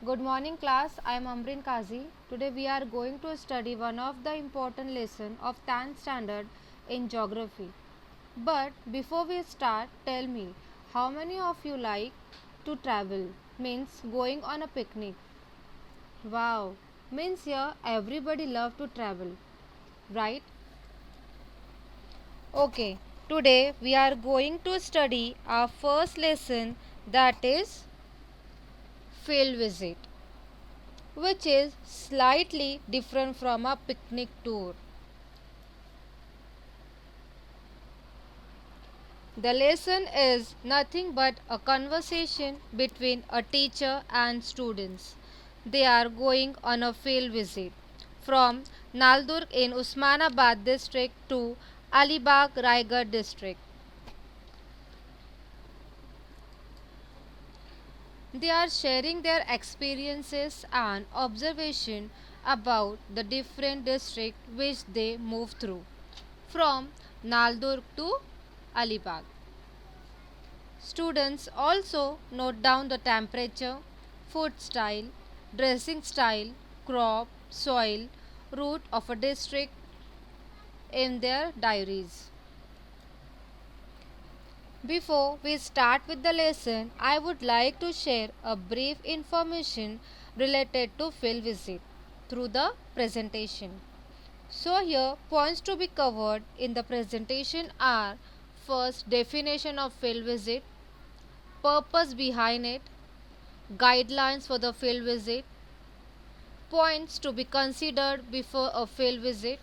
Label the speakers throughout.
Speaker 1: Good morning class, I am Amrin Kazi. Today we are going to study one of the important lesson of 10th standard in geography. But before we start, tell me, how many of you like to travel? Means going on a picnic. Wow, means here everybody love to travel, right? Okay, today we are going to study our first lesson, that is field visit, which is slightly different from a picnic tour. The lesson is nothing but a conversation between a teacher and students. They are going on a field visit from Naldurg in Usmanabad district to Alibag Raigad district. They are sharing their experiences and observation about the different districts which they move through from Naldurg to Alibag. Students also note down the temperature, food style, dressing style, crop, soil, route of a district in their diaries. Before we start with the lesson, I would like to share a brief information related to field visit through the presentation. So here points to be covered in the presentation are: first, definition of field visit, purpose behind it, guidelines for the field visit, points to be considered before a field visit,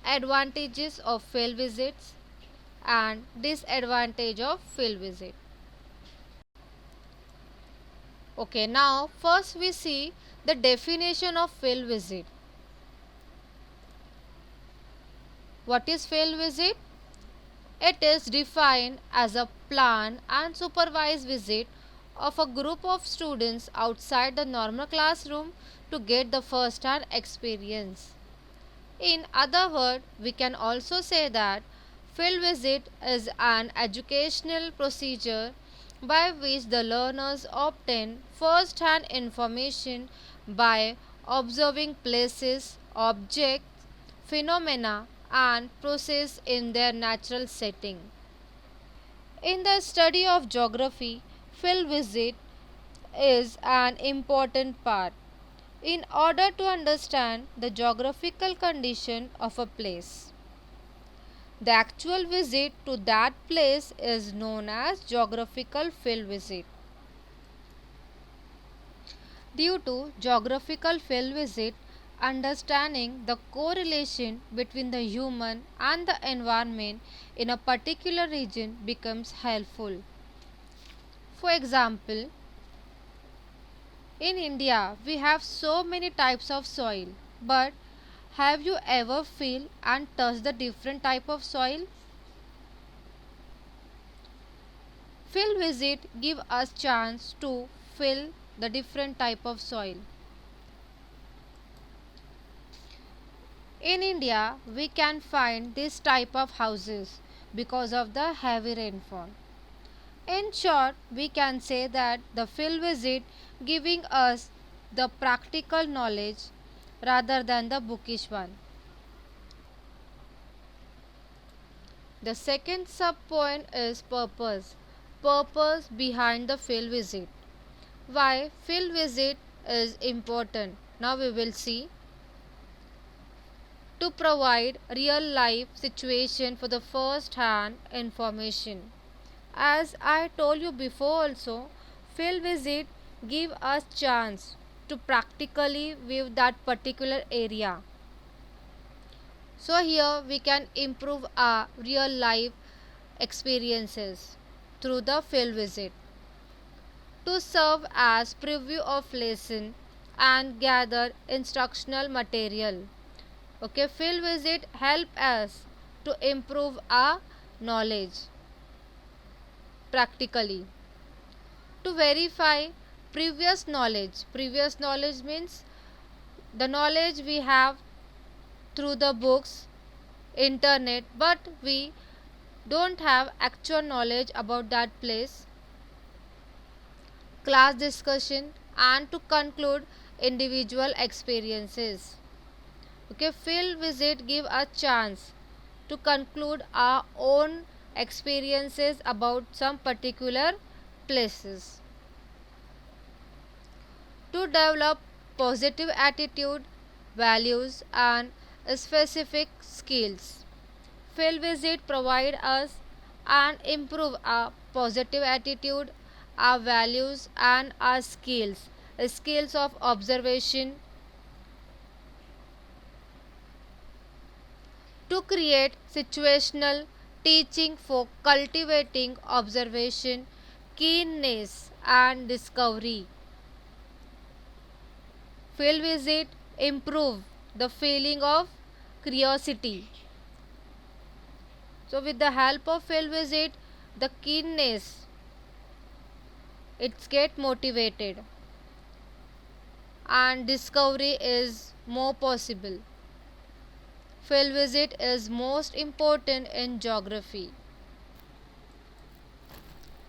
Speaker 1: advantages of field visits, and disadvantage of field visit. Okay, now first we see the definition of field visit. What is field visit? It is defined as a planned and supervised visit of a group of students outside the normal classroom to get the first-hand experience. In other words, we can also say that field visit is an educational procedure by which the learners obtain first-hand information by observing places, objects, phenomena, and process in their natural setting. In the study of geography, field visit is an important part in order to understand the geographical condition of a place. The actual visit to that place is known as geographical field visit. Due to geographical field visit, understanding the correlation between the human and the environment in a particular region becomes helpful. For example, in India, we have so many types of soil, but have you ever feel and touched the different type of soil? Field visit give us chance to feel the different type of soil. In India, we can find this type of houses because of the heavy rainfall. In short, we can say that the field visit giving us the practical knowledge rather than the bookish one. The second sub point is purpose. Purpose behind the field visit. Why field visit is important? Now we will see. To provide real life situation for the first hand information. As I told you before also, field visit give us chance to practically view that particular area. So here we can improve our real life experiences through the field visit. To serve as preview of lesson and gather instructional material. Okay, field visit help us to improve our knowledge practically. To verify previous knowledge. Previous knowledge means the knowledge we have through the books, internet, but we don't have actual knowledge about that place. Class discussion and to conclude individual experiences. Okay, field visit give a chance to conclude our own experiences about some particular places. To develop positive attitude, values and specific skills. Field visit provide us and improve our positive attitude, our values and our skills. Skills of observation, to create situational teaching for cultivating observation, keenness and discovery. Field visit improve the feeling of curiosity. So with the help of field visit, the keenness it's get motivated and discovery is more possible. Field visit is most important in geography.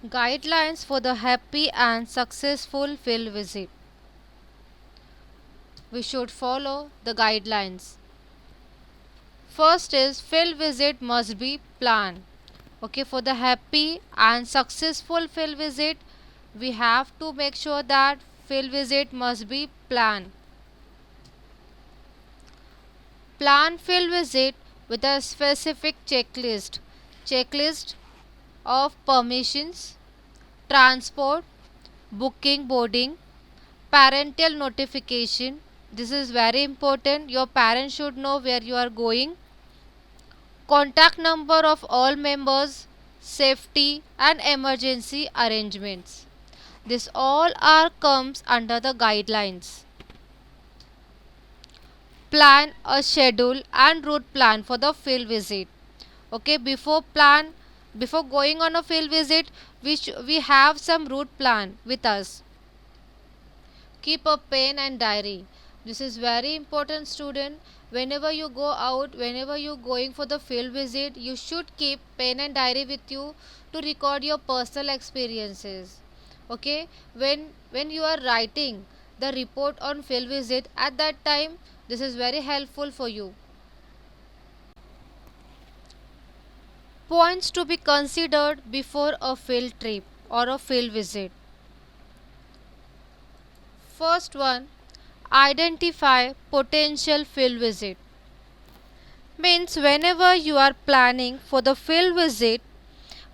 Speaker 1: Guidelines for the happy and successful field visit. We should follow the guidelines. First is field visit must be planned. Okay, for the happy and successful field visit, we have to make sure that field visit must be planned. Plan field visit with a specific checklist. Checklist of permissions, transport, booking, boarding, parental notification. This is very important. Your parents should know where you are going. Contact number of all members, safety and emergency arrangements. This all are comes under the guidelines. Plan a schedule and route plan for the field visit. Okay, before going on a field visit, we have some route plan with us. Keep a pen and diary. This is very important, student. Whenever you go out, whenever you going for the field visit, you should keep pen and diary with you to record your personal experiences. Okay, when you are writing the report on field visit, at that time this is very helpful for you. Points to be considered before a field trip or a field visit. First one, identify potential field visit. Means whenever you are planning for the field visit,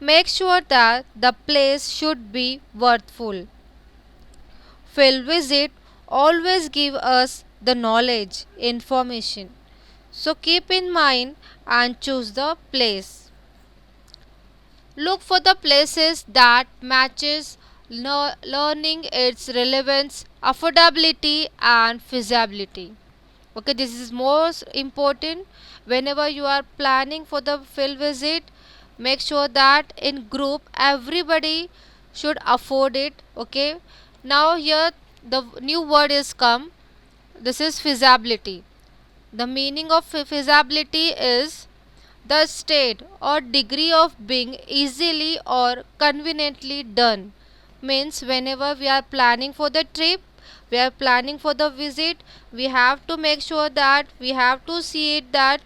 Speaker 1: make sure that the place should be worthful. Field visit always give us the knowledge, information. So keep in mind and choose the place. Look for the places that matches learning its relevance, affordability and feasibility. Okay, this is most important. Whenever you are planning for the field visit, make sure that in group everybody should afford it. Okay, now here the new word is come. This is feasibility. The meaning of feasibility is the state or degree of being easily or conveniently done. Means whenever we are planning for the trip, we are planning for the visit, we have to make sure that we have to see it that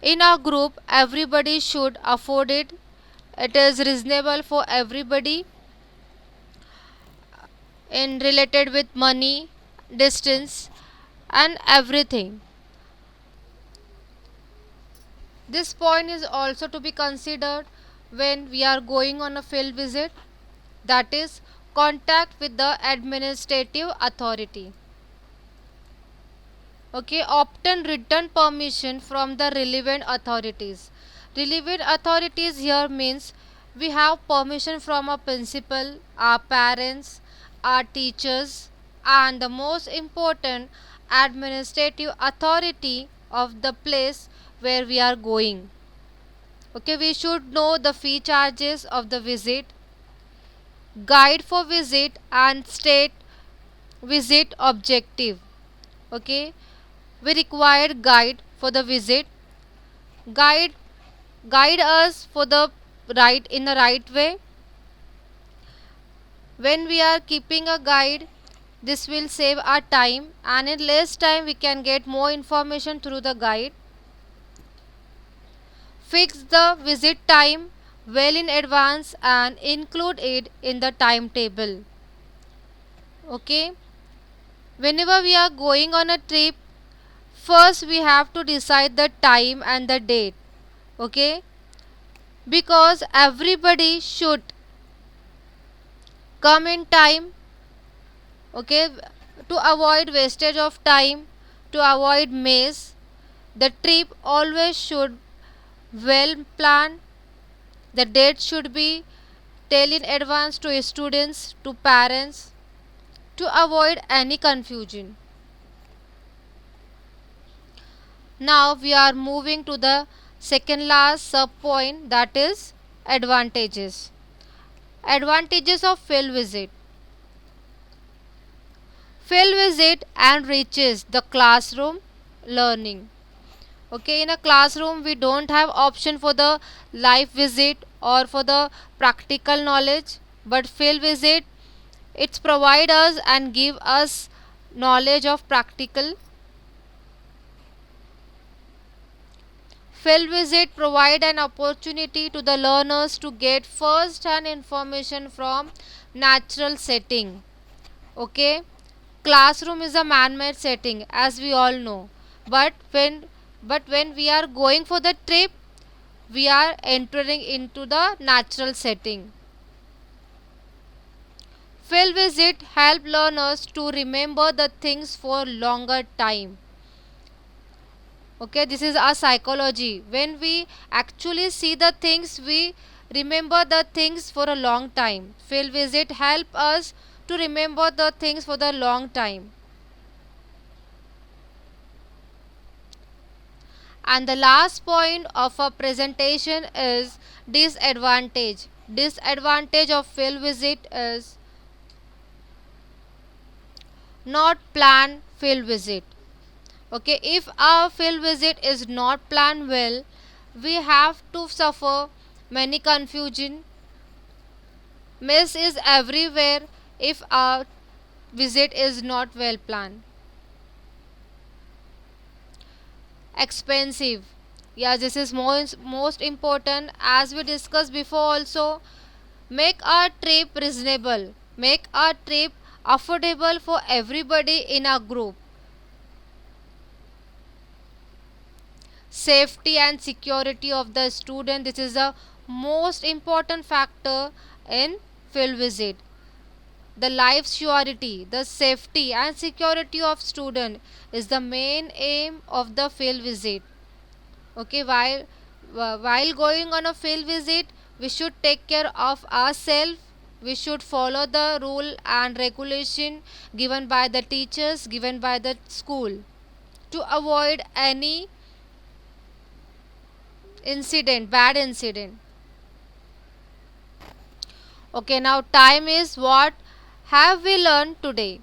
Speaker 1: in our group everybody should afford it. It is reasonable for everybody in related with money, distance and everything. This point is also to be considered when we are going on a field visit, that is contact with the administrative authority. Okay, obtain written permission from the relevant authorities. Relevant authorities here means we have permission from our principal, our parents, our teachers and the most important administrative authority of the place where we are going. Okay, we should know the fee charges of the visit, guide for visit and state visit objective. Okay, we require guide for the visit. Guide guide us for the right in the right way. When we are keeping a guide, This will save our time, and in less time we can get more information through the guide. Fix the visit time well in advance and include it in the timetable. Okay, whenever we are going on a trip, first we have to decide the time and the date. Okay, because everybody should come in time. Okay, to avoid wastage of time, to avoid mess, the trip always should well planned. The date should be tell in advance to students, to parents, to avoid any confusion. Now we are moving to the second last sub point, that is advantages. Advantages of field visit. Field visit enriches the classroom learning. Okay, in a classroom we don't have option for the live visit or for the practical knowledge, but field visit, it's provide us and give us knowledge of practical. Field visit provide an opportunity to the learners to get first hand information from natural setting. Okay, classroom is a man-made setting as we all know, but when we are going for the trip, we are entering into the natural setting. Field visit help learners to remember the things for longer time. Okay, this is our psychology. When we actually see the things, we remember the things for a long time. Field visit help us to remember the things for the long time. And the last point of a presentation is disadvantage. Disadvantage of field visit is not planned field visit. Okay, if our field visit is not planned well, we have to suffer many confusion. Mess is everywhere if our visit is not well planned. Expensive. Yeah, this is most important, as we discussed before also. Make our trip reasonable. Make our trip affordable for everybody in our group. Safety and security of the student, this is the most important factor in field visit. The life surety, the safety and security of student is the main aim of the field visit. Okay, while going on a field visit, we should take care of ourselves. We should follow the rule and regulation given by the teachers, given by the school, to avoid any incident, bad incident. Okay, now time is what have we learned today?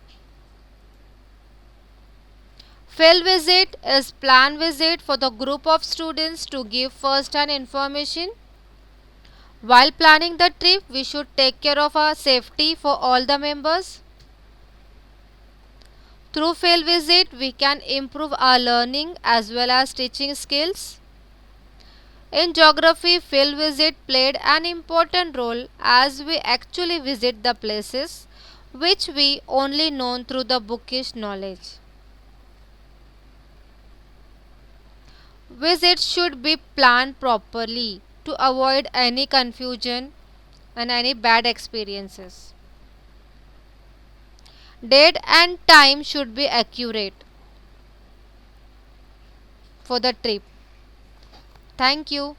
Speaker 1: Field visit is planned visit for the group of students to give first hand information. While planning the trip, we should take care of our safety for all the members. Through field visit, we can improve our learning as well as teaching skills. In geography, field visit played an important role as we actually visit the places which we only know through the bookish knowledge. Visits should be planned properly to avoid any confusion and any bad experiences. Date and time should be accurate for the trip. Thank you.